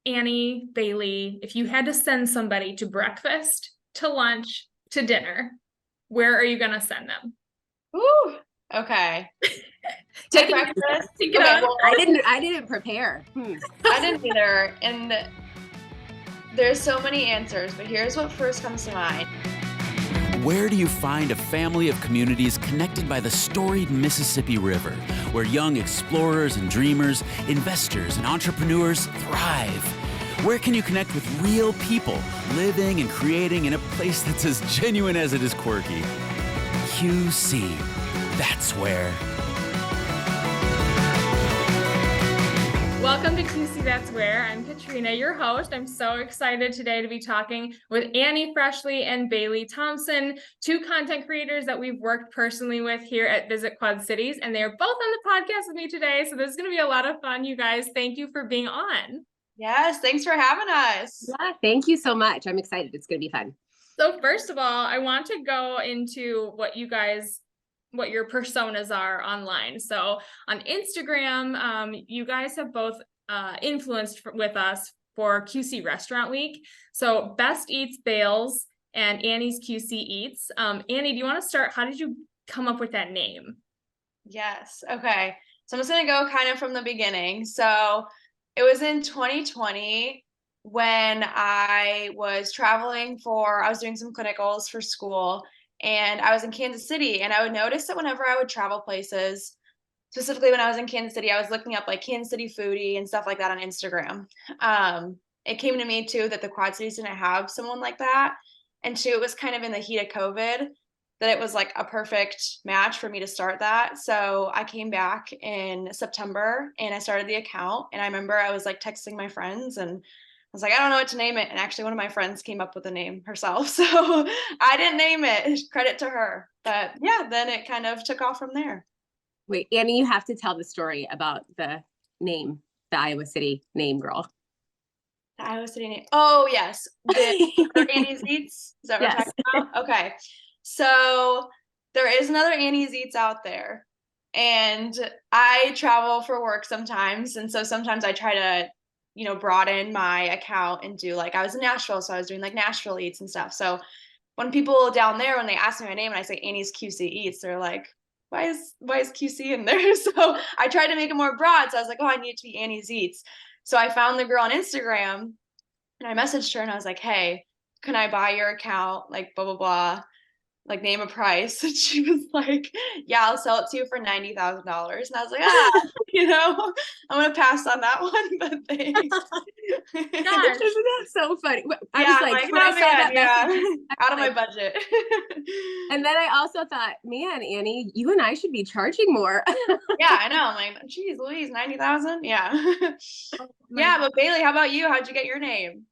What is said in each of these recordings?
Annie, Bailey, if you had to send somebody to breakfast, to lunch, to dinner, where are you going to send them? Ooh, okay. Take breakfast. it Okay, on. well, I didn't prepare. I didn't either. And there's so many answers, but here's what first comes to mind. Where do you find a family of communities connected by the storied Mississippi River, where young explorers and dreamers, investors and entrepreneurs thrive? Where can you connect with real people living and creating in a place that's as genuine as it is quirky? QC. That's where. Welcome to QC That's Where. I'm Katrina, your host. I'm so excited today to be talking with Annie Froeschle and Bailey Thompson, two content creators that we've worked personally with here at Visit Quad Cities, and they are both on the podcast with me today. So this is going to be a lot of fun, you guys. Thank you for being on. Yes, thanks for having us. Yeah, thank you so much. I'm excited. It's going to be fun. So first of all, I want to go into what your personas are online. So on Instagram, you guys have both influenced with us for QC Restaurant Week. So Best Eats Bales and Annie's QC Eats. Annie, do you want to start? How did you come up with that name? Yes. Okay. So I'm just going to go kind of from the beginning. So it was in 2020 when I was traveling I was doing some clinicals for school, and I was in Kansas City, and I would notice that whenever I would travel places, specifically when I was in Kansas City, I was looking up like Kansas City foodie and stuff like that on Instagram. It came to me too that the Quad Cities didn't have someone like that. And two, it was kind of in the heat of COVID that it was like a perfect match for me to start that. So I came back in September and I started the account. And I remember I was like texting my friends and I was like, I don't know what to name it. And actually one of my friends came up with the name herself. So I didn't name it, credit to her. But yeah, then it kind of took off from there. Wait, Annie, you have to tell the story about the name, the Iowa City name, girl. The Iowa City name. Oh, yes. The Annie's Eats. Is that what Yes. we're talking about? Okay. So there is another Annie's Eats out there. And I travel for work sometimes. And so sometimes I try to, broaden my account and do like, I was in Nashville, so I was doing like Nashville Eats and stuff. So when people down there, when they ask me my name and I say Annie's QC Eats, they're like, why is QC in there? So I tried to make it more broad. So I was like, oh, I need it to be Annie's Eats. So I found the girl on Instagram and I messaged her and I was like, hey, can I buy your account? Like, blah, blah, blah. Like, name a price. And she was like, yeah, I'll sell it to you for $90,000. And I was like, I'm going to pass on that one, but thanks. Gosh, isn't that so funny? I Yeah, was like, when I saw that message, out of my budget. And then I also thought, man, Annie, you and I should be charging more. Yeah, I know. I'm like, geez, Louise, 90,000. Yeah. Yeah, but Bailey, how about you? How'd you get your name?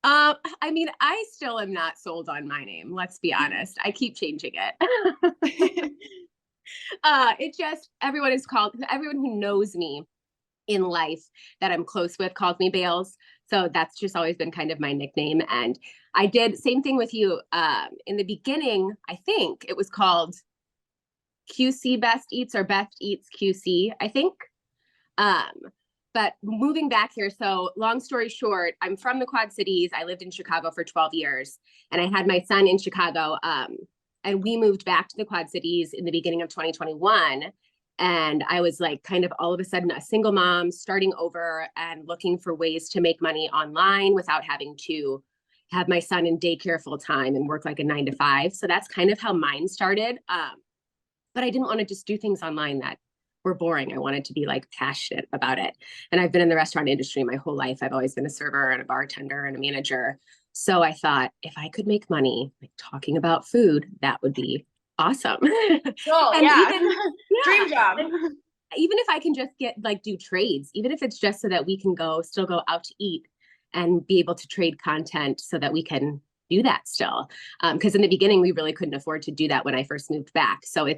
I mean, I still am not sold on my name. Let's be honest. I keep changing it. It just, everyone who knows me in life that I'm close with calls me Bales. So that's just always been kind of my nickname. And I did same thing with you. In the beginning, I think it was called QC Best Eats or Best Eats QC, I think. But moving back here, so long story short, I'm from the Quad Cities. I lived in Chicago for 12 years and I had my son in Chicago. And we moved back to the Quad Cities in the beginning of 2021. And I was like kind of all of a sudden a single mom starting over and looking for ways to make money online without having to have my son in daycare full time and work like a 9 to 5. So that's kind of how mine started. But I didn't want to just do things online that were boring. I wanted to be like passionate about it. And I've been in the restaurant industry my whole life. I've always been a server and a bartender and a manager. So I thought if I could make money like talking about food, that would be awesome. Cool, and yeah. dream job. Even if I can just do trades, even if it's just so that we can still go out to eat and be able to trade content so that we can do that still. Because in the beginning, we really couldn't afford to do that when I first moved back. So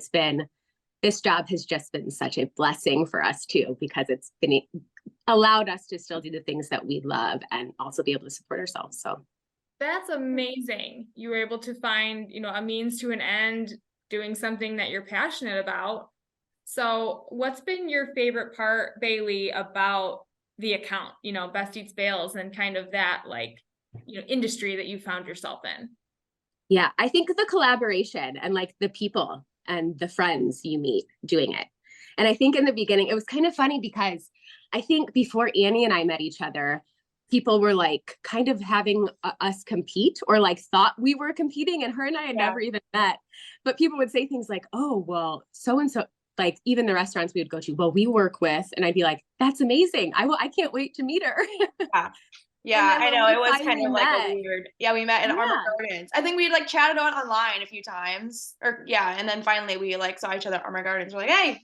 this job has just been such a blessing for us too, because it's been allowed us to still do the things that we love and also be able to support ourselves. So that's amazing. You were able to find, a means to an end doing something that you're passionate about. So what's been your favorite part, Bailey, about the account, you know, Best Eats Bales, and kind of that like, you know, industry that you found yourself in? Yeah, I think the collaboration and like the people and the friends you meet doing it. And I think in the beginning, it was kind of funny because I think before Annie and I met each other, people were like kind of having us compete, or like thought we were competing, and her and I had never even met. But people would say things like, oh, well, so-and-so, like even the restaurants we would go to, well, we work with, and I'd be like, that's amazing. I can't wait to meet her. Yeah. Yeah, I know. It was kind of like a met, weird. Yeah, we met in Armour Gardens. I think we had like chatted on online a few times. Or yeah, and then finally we like saw each other at Armour Gardens. We're like, hey,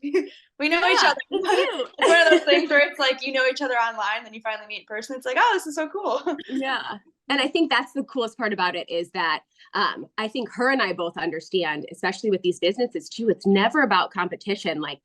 we know each other. It's It's one of those things where it's like you know each other online, then you finally meet in person. It's like, oh, this is so cool. Yeah. And I think that's the coolest part about it, is that I think her and I both understand, especially with these businesses too, it's never about competition. Like,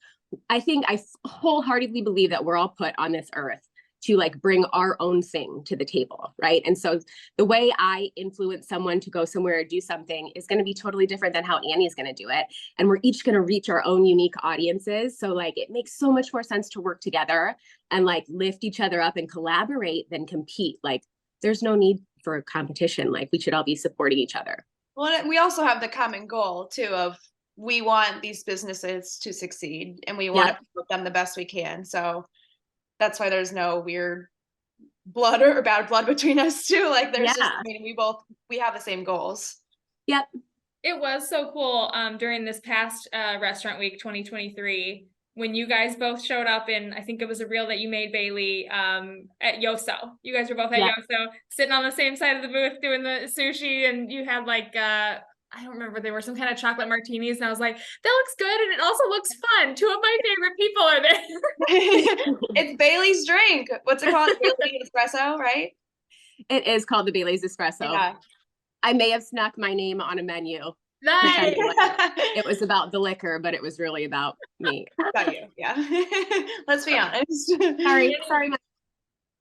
I think I wholeheartedly believe that we're all put on this earth to like bring our own thing to the table, right? And so the way I influence someone to go somewhere or do something is going to be totally different than how Annie's going to do it. And we're each going to reach our own unique audiences. So like it makes so much more sense to work together and like lift each other up and collaborate than compete. Like there's no need for competition. Like we should all be supporting each other. Well, we also have the common goal too of we want these businesses to succeed and we want to put them the best we can. So that's why there's no weird blood or bad blood between us too. Like there's just, I mean, we have the same goals. Yep. It was so cool during this past Restaurant Week 2023 when you guys both showed up in, I think it was a reel that you made, Bailey, at Yoso. You guys were both at Yoso, sitting on the same side of the booth doing the sushi, and you had like I don't remember, there were some kind of chocolate martinis, and I was like, that looks good, and it also looks fun. Two of my favorite people are there. It's Bailey's drink. What's it called? Bailey's espresso, right? It is called the Bailey's espresso. Yeah. I may have snuck my name on a menu. Nice. It was about the liquor, but it was really about me. About you, yeah. Let's be honest. Sorry.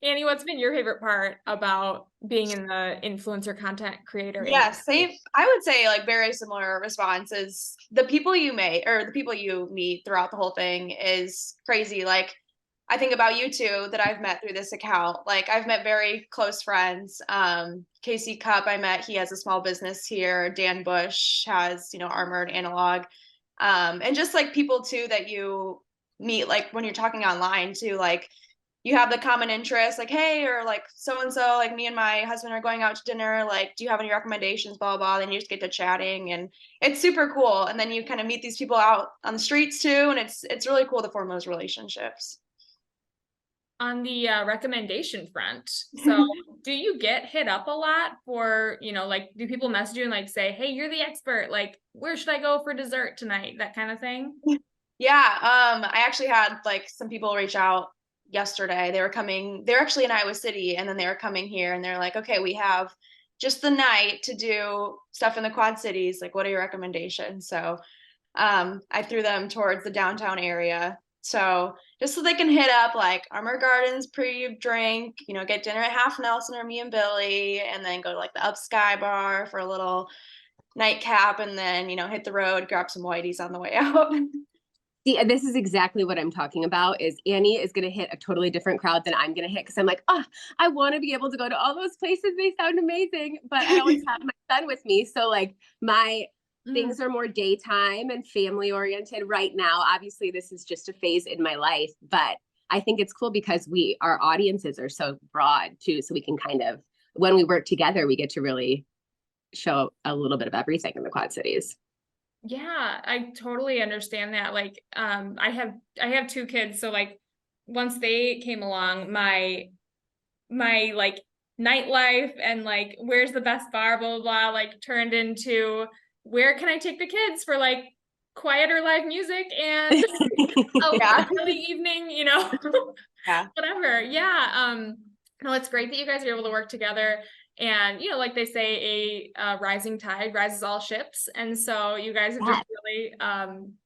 Annie, what's been your favorite part about being in the influencer content creator? Yeah, same. I would say like very similar responses. The people you meet throughout the whole thing is crazy. Like I think about you two that I've met through this account. Like I've met very close friends. Casey Cup, I met, he has a small business here. Dan Bush has, Armored Analog. And just like people too that you meet, like when you're talking online too, like you have the common interest, like, hey, or like so-and-so, like me and my husband are going out to dinner. Like, do you have any recommendations, blah, blah, blah. Then you just get to chatting and it's super cool. And then you kind of meet these people out on the streets too. And it's really cool to form those relationships. On the recommendation front, so do you get hit up a lot for, like, do people message you and like say, hey, you're the expert, like, where should I go for dessert tonight, that kind of thing? Yeah, I actually had like some people reach out yesterday. They're actually in Iowa City, and then they were coming here and they're like, okay, we have just the night to do stuff in the Quad Cities, like what are your recommendations? So I threw them towards the downtown area, so just so they can hit up like Armour Gardens pre-drink, get dinner at Half Nelson or Me and Billy, and then go to like the Up Sky Bar for a little nightcap, and then hit the road, grab some whiteys on the way out. See, and this is exactly what I'm talking about, is Annie is going to hit a totally different crowd than I'm going to hit, because I'm like, I want to be able to go to all those places. They sound amazing, but I always have my son with me. So like my things are more daytime and family oriented right now. Obviously, this is just a phase in my life, but I think it's cool because our audiences are so broad too. So we can kind of, when we work together, we get to really show a little bit of everything in the Quad Cities. Yeah, I totally understand that. Like, I have two kids, so like once they came along, my like nightlife and like where's the best bar, blah, blah, blah, like turned into where can I take the kids for like quieter live music and a early evening, whatever. Yeah. No, it's great that you guys are able to work together. And, like they say, a rising tide rises all ships. And so you guys have just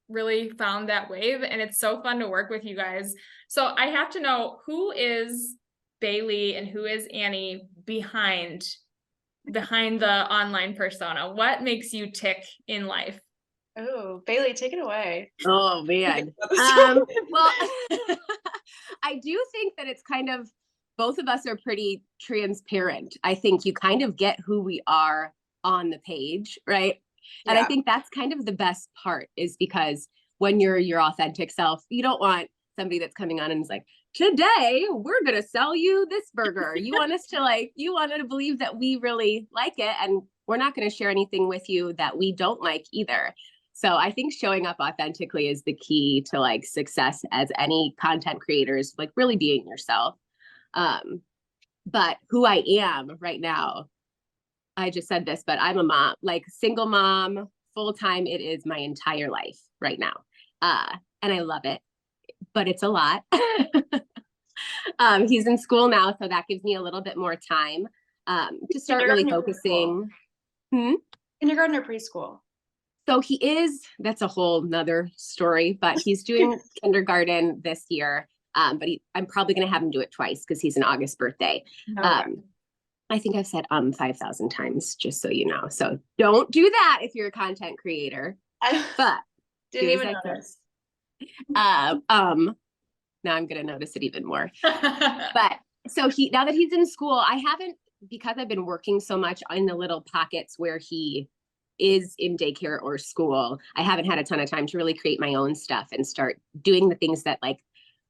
really found that wave, and it's so fun to work with you guys. So I have to know, who is Bailey and who is Annie behind the online persona? What makes you tick in life? Oh, Bailey, take it away. Oh man. Well, I do think that it's kind of, both of us are pretty transparent. I think you kind of get who we are on the page, right? And I Yeah. think that's kind of the best part, is because when you're your authentic self, you don't want somebody that's coming on and is like, today we're going to sell you this burger. You want us to like, you want to believe that we really like it, and we're not going to share anything with you that we don't like either. So I think showing up authentically is the key to like success as any content creators, like really being yourself. But who I am right now, I just said this, but I'm a mom, like single mom, full time. It is my entire life right now. And I love it, but it's a lot. He's in school now, so that gives me a little bit more time to start really focusing. Kindergarten or preschool? So he is, that's a whole nother story, but he's doing kindergarten this year. But I'm probably going to have him do it twice because he's an August birthday. Okay. I think I've said 5,000 times, just so you know. So don't do that if you're a content creator. But Didn't even notice. now I'm going to notice it even more. But so now that he's in school, I haven't, because I've been working so much in the little pockets where he is in daycare or school, I haven't had a ton of time to really create my own stuff and start doing the things that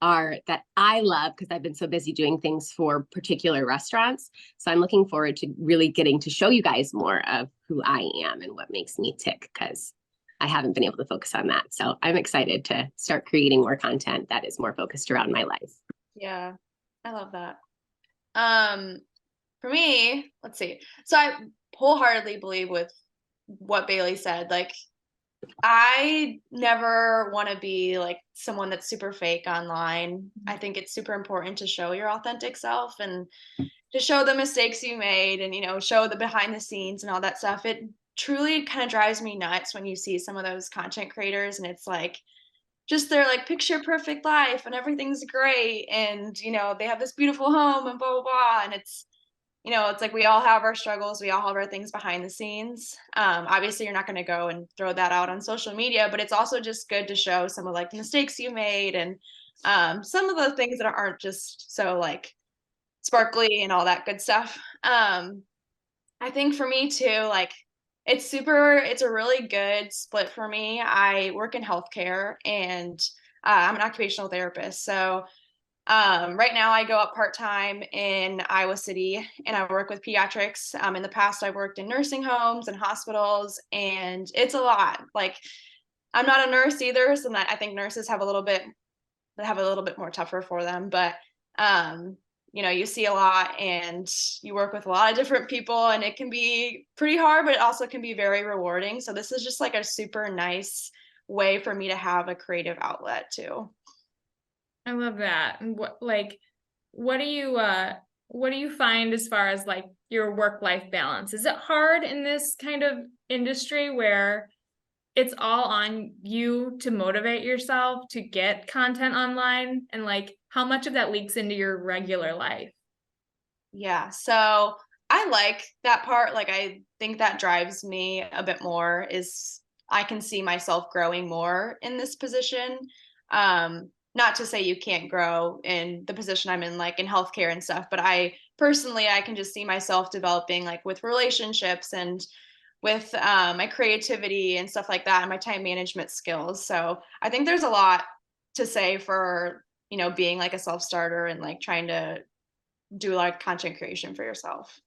that I love, because I've been so busy doing things for particular restaurants. So I'm looking forward to really getting to show you guys more of who I am and what makes me tick, because I haven't been able to focus on that. So I'm excited to start creating more content that is more focused around my life. Yeah, I love that. For me, let's see. So I wholeheartedly believe with what Bailey said. Like, I never want to be like someone that's super fake online. I think it's super important to show your authentic self and to show the mistakes you made and, show the behind the scenes and all that stuff. It truly kind of drives me nuts when you see some of those content creators and it's like, just their like picture perfect life and everything's great. And, they have this beautiful home and blah, blah, blah. And it's like we all have our struggles. We all have our things behind the scenes. Obviously, you're not going to go and throw that out on social media, but it's also just good to show some of like the mistakes you made and some of the things that aren't just so like sparkly and all that good stuff. I think for me too, like it's a really good split for me. I work in healthcare and I'm an occupational therapist. So right now I go up part-time in Iowa City and I work with pediatrics. In the past, I worked in nursing homes and hospitals, and it's a lot. Like, I'm not a nurse either, so I think nurses have a little bit more tougher for them. But you see a lot and you work with a lot of different people, and it can be pretty hard, but it also can be very rewarding. So this is just like a super nice way for me to have a creative outlet too. I love that. And what do you find as far as like your work-life balance? Is it hard in this kind of industry where it's all on you to motivate yourself to get content online, and like how much of that leaks into your regular life? Yeah, so I like that part. Like, I think that drives me a bit more, is I can see myself growing more in this position. Not to say you can't grow in the position I'm in, like in healthcare and stuff, but I can just see myself developing like with relationships and with my creativity and stuff like that, and my time management skills. So I think there's a lot to say for, being like a self-starter and like trying to do like content creation for yourself.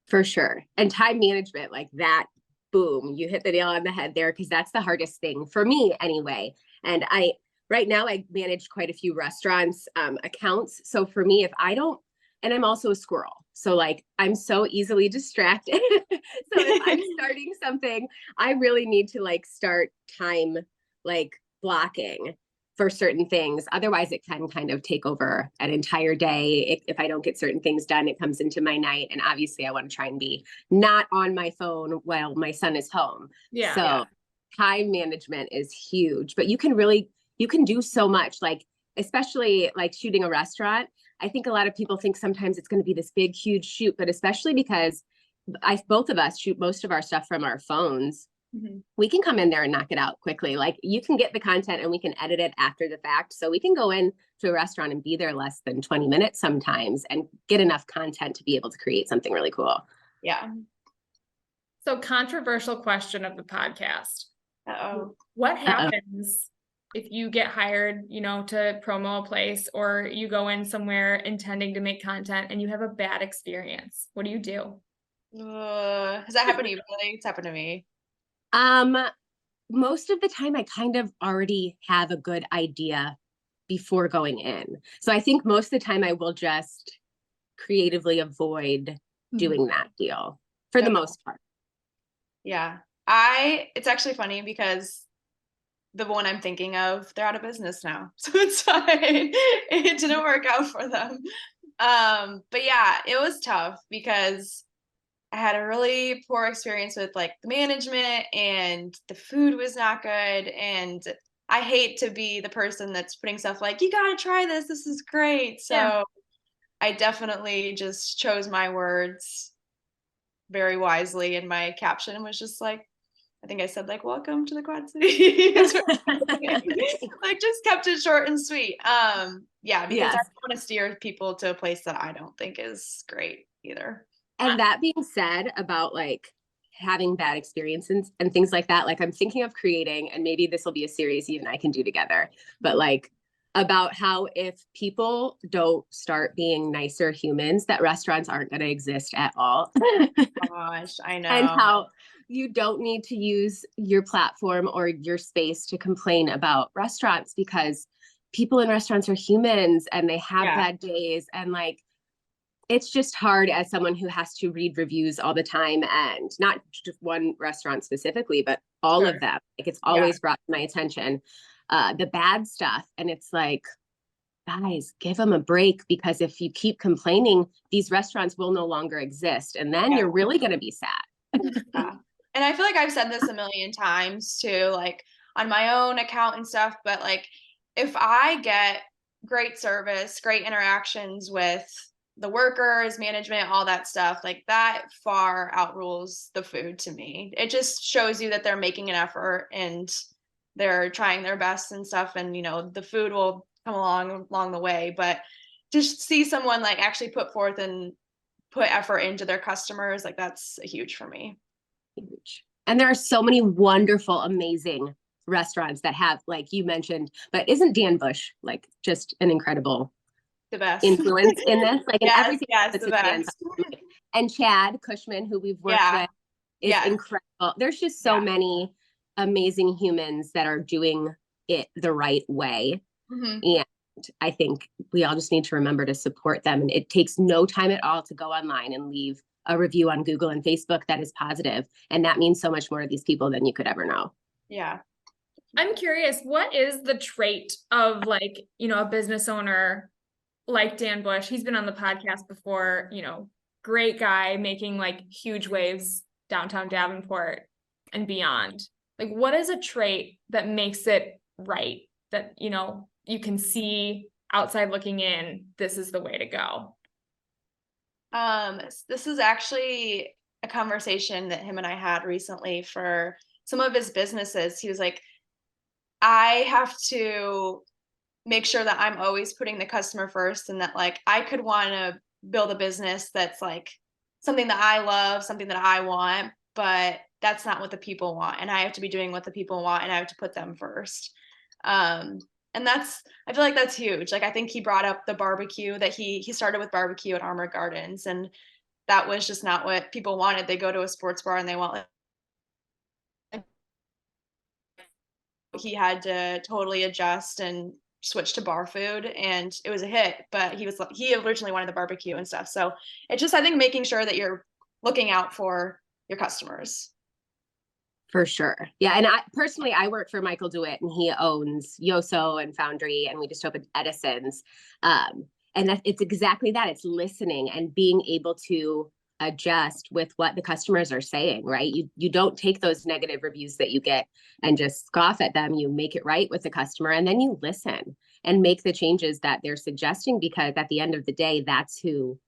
For sure. And time management, like that, boom, you hit the nail on the head there, because that's the hardest thing for me anyway. And right now I manage quite a few restaurants accounts. So for me, and I'm also a squirrel. So like, I'm so easily distracted. So if I'm starting something, I really need to like start time, like blocking for certain things. Otherwise it can kind of take over an entire day. If I don't get certain things done, it comes into my night. And obviously I want to try and be not on my phone while my son is home. Yeah. So time management is huge, but you can do so much, like, especially like shooting a restaurant. I think a lot of people think sometimes it's going to be this big, huge shoot, but especially because both of us shoot most of our stuff from our phones. Mhm. we can come in there and knock it out quickly. Like you can get the content and we can edit it after the fact. So we can go in to a restaurant and be there less than 20 minutes sometimes and get enough content to be able to create something really cool. Yeah. So controversial question of the podcast. Uh-oh. What happens if you get hired, you know, to promo a place, or you go in somewhere intending to make content and you have a bad experience? What do you do? Has that happened to you, Bailey? It's happened to me. Most of the time I kind of already have a good idea before going in. So I think most of the time I will just creatively avoid doing that deal for the most part. Yeah. It's actually funny because the one I'm thinking of, they're out of business now. So it's fine. It didn't work out for them. But yeah, it was tough because I had a really poor experience with like the management, and the food was not good. And I hate to be the person that's putting stuff like, you got to try this. This is great. So I definitely just chose my words very wisely. And my caption was just like, I think I said like, welcome to the Quad Cities. Like just kept it short and sweet. Yeah, because I don't want to steer people to a place that I don't think is great either. And that being said, about like having bad experiences and things like that, like I'm thinking of creating, and maybe this will be a series you and I can do together, but like about how if people don't start being nicer humans, that restaurants aren't going to exist at all. Gosh, I know. And how you don't need to use your platform or your space to complain about restaurants, because people in restaurants are humans and they have bad days. And like, it's just hard as someone who has to read reviews all the time, and not just one restaurant specifically, but all of them. Like it's always brought to my attention, the bad stuff. And it's like, guys, give them a break, because if you keep complaining, these restaurants will no longer exist. And then you're really going to be sad. And I feel like I've said this a million times too, like on my own account and stuff, but like if I get great service, great interactions with the workers, management, all that stuff, like that far outrules the food to me. It just shows you that they're making an effort and they're trying their best and stuff. And, you know, the food will come along the way, but just see someone like actually put forth and put effort into their customers, like that's huge for me. Huge. And there are so many wonderful, amazing restaurants that have, like you mentioned, but isn't Dan Bush like just an incredible the best influence in this? Like in everything. Yes, the best. And Chad Cushman, who we've worked with, is incredible. There's just so many amazing humans that are doing it the right way. And I think we all just need to remember to support them. And it takes no time at all to go online and leave a review on Google and Facebook that is positive. And that means so much more to these people than you could ever know. Yeah. I'm curious, what is the trait of like, you know, a business owner like Dan Bush? He's been on the podcast before, you know, great guy, making like huge waves downtown Davenport and beyond. Like, what is a trait that makes it right? That, you know, you can see outside looking in, this is the way to go. This is actually a conversation that him and I had recently for some of his businesses. He was like, I have to make sure that I'm always putting the customer first, and that like I could want to build a business that's like something that I love, something that I want, but that's not what the people want. And I have to be doing what the people want, and I have to put them first. And I feel like that's huge. Like, I think he brought up the barbecue, that he started with barbecue at Armour Gardens, and that was just not what people wanted. They go to a sports bar and they want, like, he had to totally adjust and switch to bar food, and it was a hit, but he originally wanted the barbecue and stuff. So it's just, I think, making sure that you're looking out for your customers. For sure. Yeah. And I work for Michael DeWitt, and he owns Yoso and Foundry, and we just opened Edison's. And it's exactly that. It's listening and being able to adjust with what the customers are saying, right? You don't take those negative reviews that you get and just scoff at them. You make it right with the customer, and then you listen and make the changes that they're suggesting, because at the end of the day, that's who,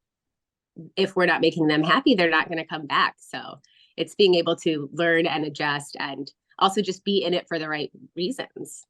if we're not making them happy, they're not going to come back. So It's being able to learn and adjust and also just be in it for the right reasons.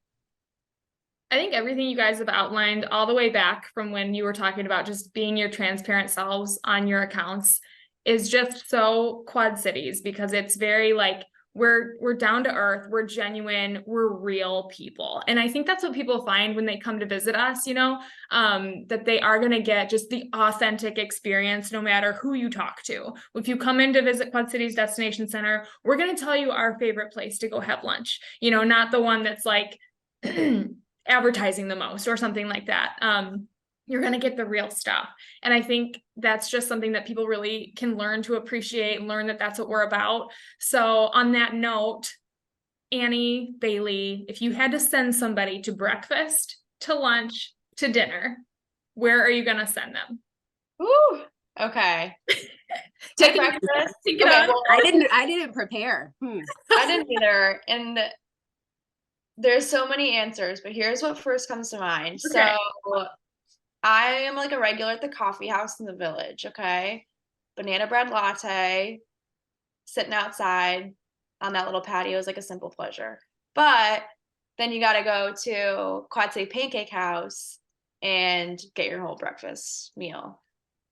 I think everything you guys have outlined all the way back from when you were talking about just being your transparent selves on your accounts is just so Quad Cities, because it's very like, we're down to earth, we're genuine, we're real people. And I think that's what people find when they come to visit us, that they are going to get just the authentic experience no matter who you talk to. If you come in to visit Quad Cities Destination Center, we're going to tell you our favorite place to go have lunch, not the one that's like advertising the most or something like that. You're going to get the real stuff. And I think that's just something that people really can learn to appreciate and learn that that's what we're about. So on that note, Annie, Bailey, if you had to send somebody to breakfast, to lunch, to dinner, where are you going to send them? Ooh, okay. Take breakfast. Take it Okay, on. well, I didn't prepare. I didn't either. And there's so many answers, but here's what first comes to mind. Okay. So I am like a regular at the coffee house in the village, okay? Banana bread latte, sitting outside on that little patio is like a simple pleasure. But then you got to go to Quad City Pancake House and get your whole breakfast meal.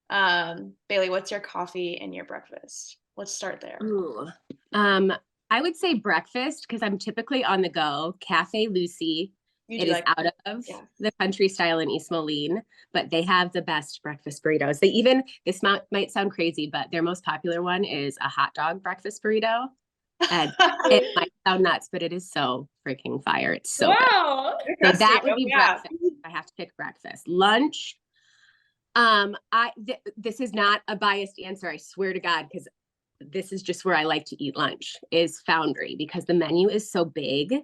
Bailey, what's your coffee and your breakfast? Let's start there. Ooh. I would say breakfast because I'm typically on the go. Cafe Luci. It is out of the country style in East Moline, but they have the best breakfast burritos. This might sound crazy, but their most popular one is a hot dog breakfast burrito. And it might sound nuts, but it is so freaking fire. It's so good. So that would be breakfast. I have to pick breakfast. Lunch. This is not a biased answer. I swear to God, because this is just where I like to eat lunch, is Foundry, because the menu is so big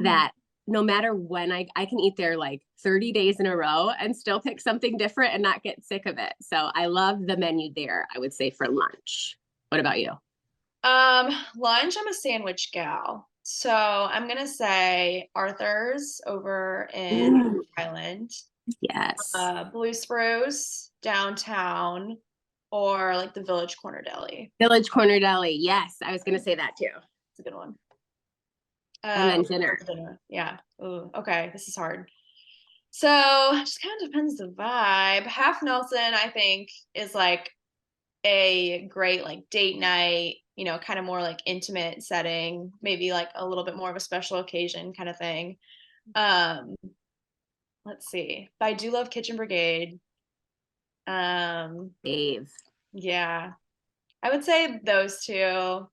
that no matter when I can eat there like 30 days in a row and still pick something different and not get sick of it. So I love the menu there, I would say, for lunch. What about you? Lunch, I'm a sandwich gal. So I'm going to say Arthur's over in Island. Yes. Blue Spruce downtown, or like the Village Corner Deli. Village Corner Deli. Yes. I was going to say that too. It's a good one. And then dinner. Yeah. Ooh, okay. This is hard. So it just kind of depends the vibe. Half Nelson, I think, is like a great like date night, kind of more like intimate setting, maybe like a little bit more of a special occasion kind of thing. Let's see. But I do love Kitchen Brigade. Dave. Yeah. I would say those two.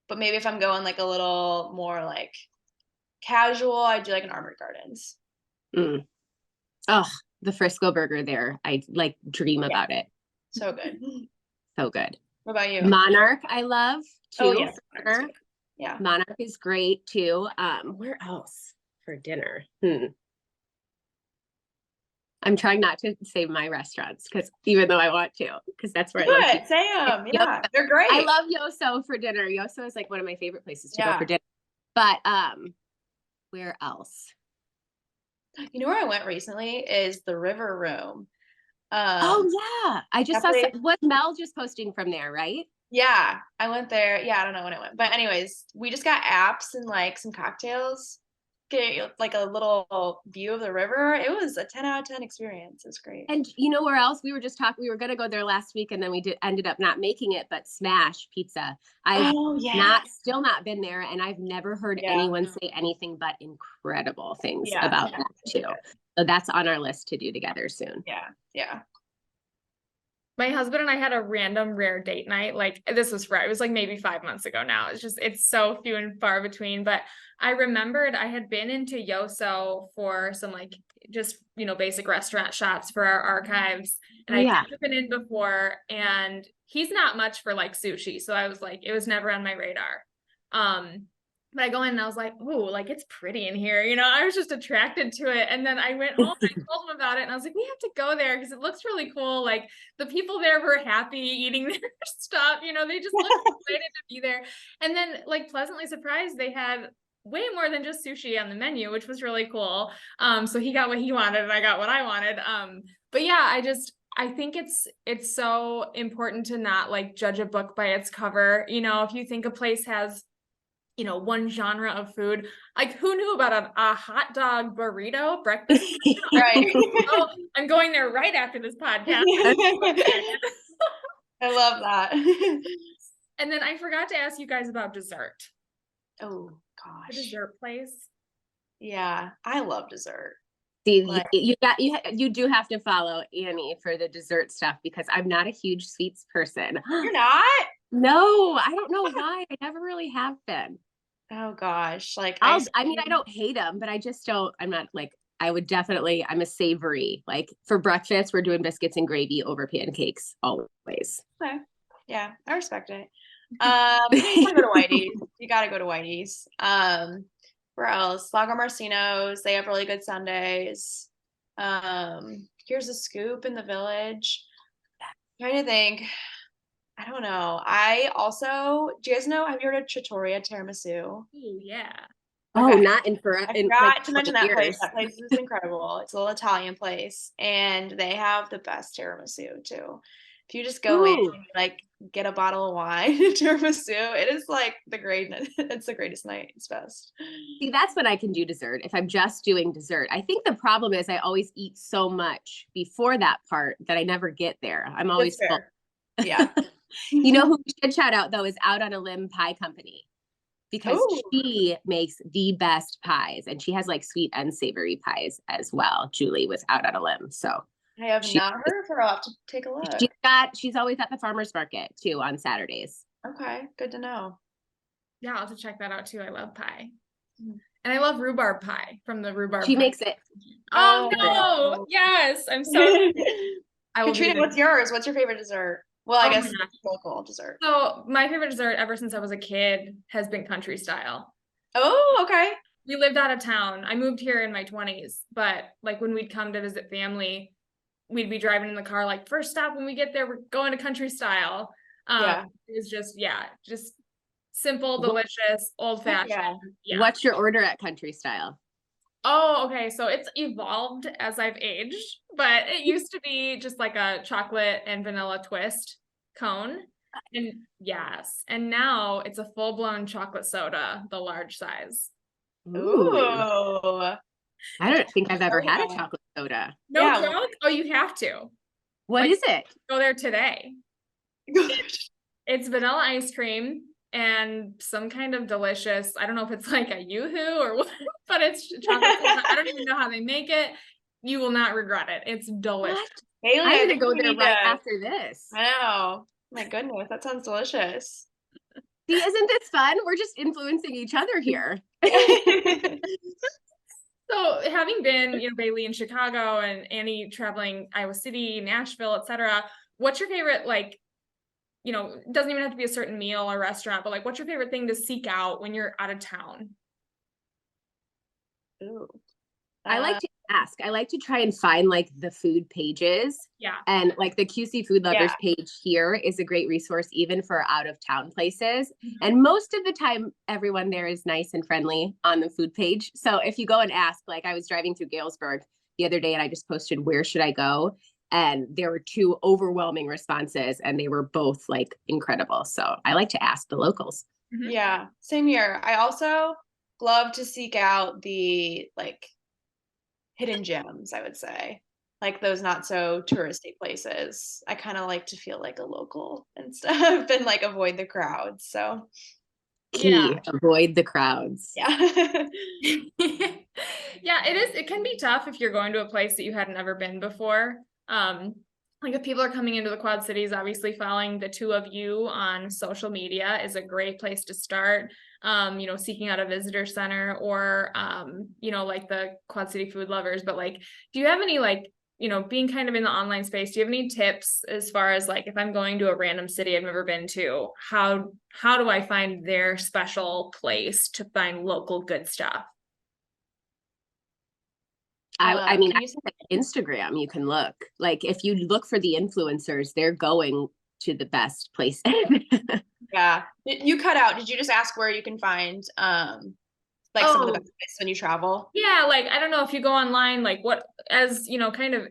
But maybe if I'm going like a little more like casual, I do like an Armored Gardens. Oh, the Frisco burger there. I like dream about it. So good. So good. What about you? Monarch, I love too. Oh, yes. Yeah. Monarch is great too. Where else for dinner? I'm trying not to say my restaurants because even though I want to, because that's where I love to. Say them. Yeah, they're great. I love Yoso for dinner. Yoso is like one of my favorite places to go for dinner. But where else? You know where I went recently is the River Room. Oh yeah, I just saw what Mel just posting from there, right? Yeah, I went there. Yeah, I don't know when I went, but anyways, we just got apps and like some cocktails. Get like a little view of the river. It was a 10 out of 10 experience. It was great. And you know where else we were just talking? We were going to go there last week, and then we ended up not making it. But Smash Pizza, I've still not been there, and I've never heard anyone say anything but incredible things about that too. So that's on our list to do together soon. Yeah. My husband and I had a random rare date night. Like this was it was like maybe 5 months ago now. It's so few and far between, but I remembered I had been into Yoso for some like just, basic restaurant shops for our archives. And I'd never been in before, and he's not much for like sushi. So I was like, it was never on my radar. But I go in and I was like, oh, like it's pretty in here. I was just attracted to it. And then I went home and I told him about it. And I was like, we have to go there because it looks really cool. Like the people there were happy eating their stuff. They just looked excited to be there. And then like pleasantly surprised, they had way more than just sushi on the menu, which was really cool. So he got what he wanted and I got what I wanted. But yeah, I think it's so important to not like judge a book by its cover. You know, if you think a place has, you know, one genre of food, like who knew about a hot dog burrito breakfast? Right. Oh, I'm going there right after this podcast. I love that. And then I forgot to ask you guys about dessert. Oh The gosh. dessert place. Yeah, I love dessert. See, Like- you do have to follow Annie for the dessert stuff because I'm not a huge sweets person. You're not? No, I don't know why. I never really have been. Oh gosh. Like I ice mean, I cream. don't hate them, but I just don't. I'm not like. I would definitely. I'm a savory. Like for breakfast, we're doing biscuits and gravy over pancakes always. Okay. Yeah, I respect it. You gotta go to Whitey's. You gotta go to Whitey's. Where else? Lago Marcino's. They have really good sundaes. Here's a Scoop in the Village. Trying to think. I don't know. I also, do you guys know? Have you heard of Trattoria Tiramisu? Oh yeah. Oh, Okay. not in for. I in, forgot like, to mention 20 that place. years. That place is incredible. It's a little Italian place, and they have the best tiramisu too. If you just go in Ooh. and like get a bottle of wine, tiramisu, it is like the greatness. It's the greatest night. It's best. See, that's when I can do dessert. If I'm just doing dessert, I think the problem is I always eat so much before that part that I never get there. I'm always That's full. fair. Yeah. You know who we should shout out though is Out on a Limb Pie Company because Ooh. she makes the best pies and she has like sweet and savory pies as well. Julie was Out on a Limb, so I have She- not heard of her. I'll have to take a look. she's always at the farmers market too on Saturdays. Okay, good to know. Yeah, I'll have to check that out too. I love pie. Mm. And I love rhubarb pie from the rhubarb. She pie. makes it. Oh Oh. no! Yes, I'm so excited. I will be Katrina, there. what's yours? What's your favorite dessert? Well, I Oh my guess gosh. local dessert. So my favorite dessert ever since I was a kid has been country style. Oh, okay. We lived out of town. I moved here in my 20s, but like when we'd come to visit family, we'd be driving in the car, like first stop when we get there, we're going to country style. Yeah. It was just simple, What- delicious, old fashioned. Yeah. Yeah. What's your order at Country Style? Oh, okay. So it's evolved as I've aged, but it used to be just like a chocolate and vanilla twist cone. And yes, and now it's a full-blown chocolate soda, the large size. Ooh. I don't think I've ever had a Soda. chocolate soda. No Yeah. joke? Oh, you have to. What Like- is it? Go there today. It's vanilla ice cream and some kind of delicious, I don't know if it's like a yoo-hoo or what, but it's chocolate. I don't even know how they make it. You will not regret it. It's delicious. What? Haley, I'm I gonna think go we there need right to- after this. I know. My goodness, that sounds delicious. See, isn't this fun? We're just influencing each other here. So having been, Bailey in Chicago and Annie traveling Iowa City, Nashville, etc., what's your favorite, like, it doesn't even have to be a certain meal or restaurant, but like, what's your favorite thing to seek out when you're out of town? Ooh. I like to ask. I like to try and find like the food pages. Yeah. And like the QC Food Lovers Yeah. page here is a great resource even for out of town places. Mhm. And most of the time, everyone there is nice and friendly on the food page. So if you go and ask, like I was driving through Galesburg the other day and I just posted, where should I go? And there were 2 overwhelming responses and they were both like incredible. So I like to ask the locals. Mhm. Yeah, same here. I also love to seek out the like hidden gems, I would say. Like those not so touristy places. I kind of like to feel like a local and stuff and like avoid the crowds. So Key, Yeah. avoid the crowds. yeah. Yeah, it is. It can be tough if you're going to a place that you hadn't ever been before. Like if people are coming into the Quad Cities, obviously following the 2 of you on social media is a great place to start. Seeking out a visitor center or, like the Quad City Food Lovers. But like, do you have any like, being kind of in the online space, do you have any tips as far as like, if I'm going to a random city I've never been to, how do I find their special place to find local good stuff? I mean, can you say- Instagram, you can look. Like if you look for the influencers, they're going to the best place. yeah. You cut out. Did you just ask where you can find like some of the Oh. best places when you travel? Yeah, like I don't know if you go online, like what, as kind of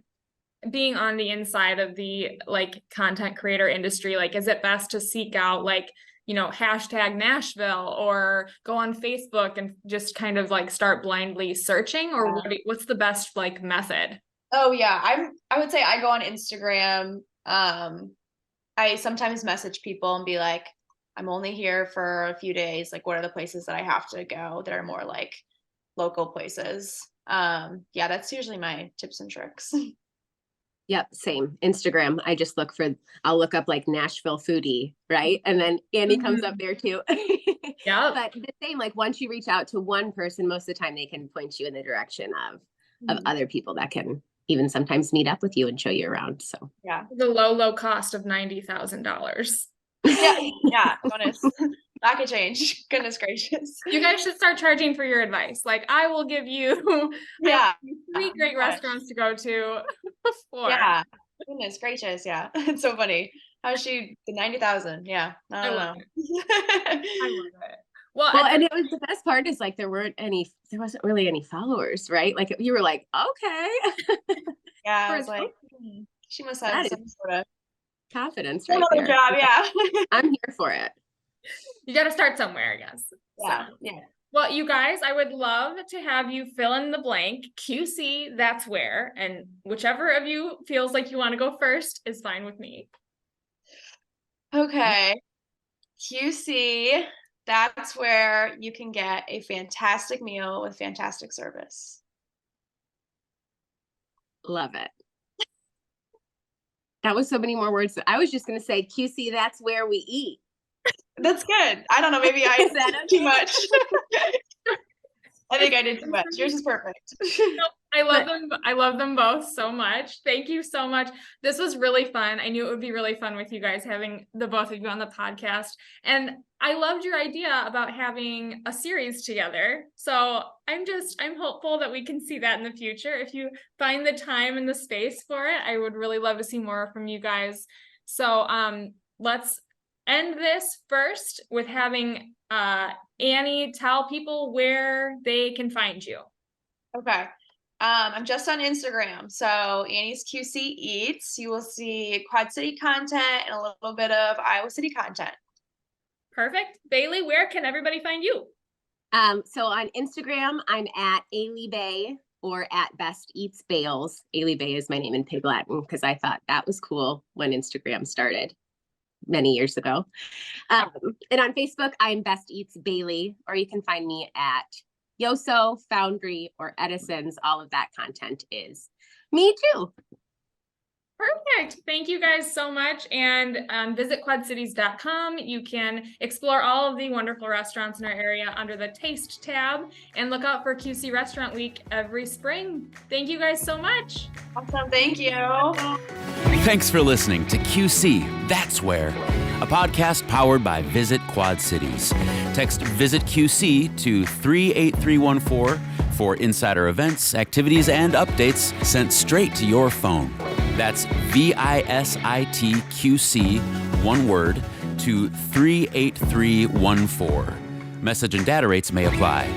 being on the inside of the like content creator industry, like, is it best to seek out like, hashtag Nashville or go on Facebook and just kind of like start blindly searching, or what's the best like method? Oh yeah, I would say I go on Instagram. I sometimes message people and be like, I'm only here for a few days. Like, what are the places that I have to go that are more like local places? Yeah, that's usually my tips and tricks. Yep, same. Instagram. I'll look up like Nashville foodie, right? And then Annie comes up there too. Yeah. But the same, like once you reach out to one person, most of the time they can point you in the direction of other people that can even sometimes meet up with you and show you around. So yeah. The low cost of $90,000. Yeah. Bonus. That could change. Goodness gracious. You guys should start charging for your advice. Like, I will give you 3 great restaurants to go to. Yeah. Goodness gracious. Yeah. It's so funny. How's the 90,000? Yeah. I don't know. I love it. Well, and it was the best part is like there wasn't really any followers, right? Like you were like, okay. Yeah. I was like, she must have some sort of confidence right there. Job, yeah. I'm here for it. You got to start somewhere, I guess. Yeah. So. Yeah. Well, you guys, I would love to have you fill in the blank. QC, that's where. And whichever of you feels like you want to go first is fine with me. Okay. QC, that's where you can get a fantastic meal with fantastic service. Love it. That was so many more words. I was just going to say QC, that's where we eat. That's good. I don't know. Maybe I did too much. I think I did too much. Yours is perfect. I love them. I love them both so much. Thank you so much. This was really fun. I knew it would be really fun with you guys having the both of you on the podcast. And I loved your idea about having a series together. So I'm hopeful that we can see that in the future. If you find the time and the space for it, I would really love to see more from you guys. So let's end this first with having Annie tell people where they can find you. Okay. I'm just on Instagram. So Annie's QC Eats. You will see Quad City content and a little bit of Iowa City content. Perfect. Bailey, where can everybody find you? So on Instagram, I'm at Ailey Bay or at Best Eats Bales. Ailey Bay is my name in Pig Latin because I thought that was cool when Instagram started many years ago. And on Facebook, I'm Best Eats Bailey, or you can find me at Yoso, Foundry, or Edison's. All of that content is me too. Perfect. Thank you guys so much. And visit quadcities.com. You can explore all of the wonderful restaurants in our area under the Taste tab and look out for QC Restaurant Week every spring. Thank you guys so much. Awesome. Thank you. Thanks for listening to QC, That's Where, a podcast powered by Visit Quad Cities. Text Visit QC to 38314 for insider events, activities, and updates sent straight to your phone. That's VISITQC, one word, to 38314. Message and data rates may apply.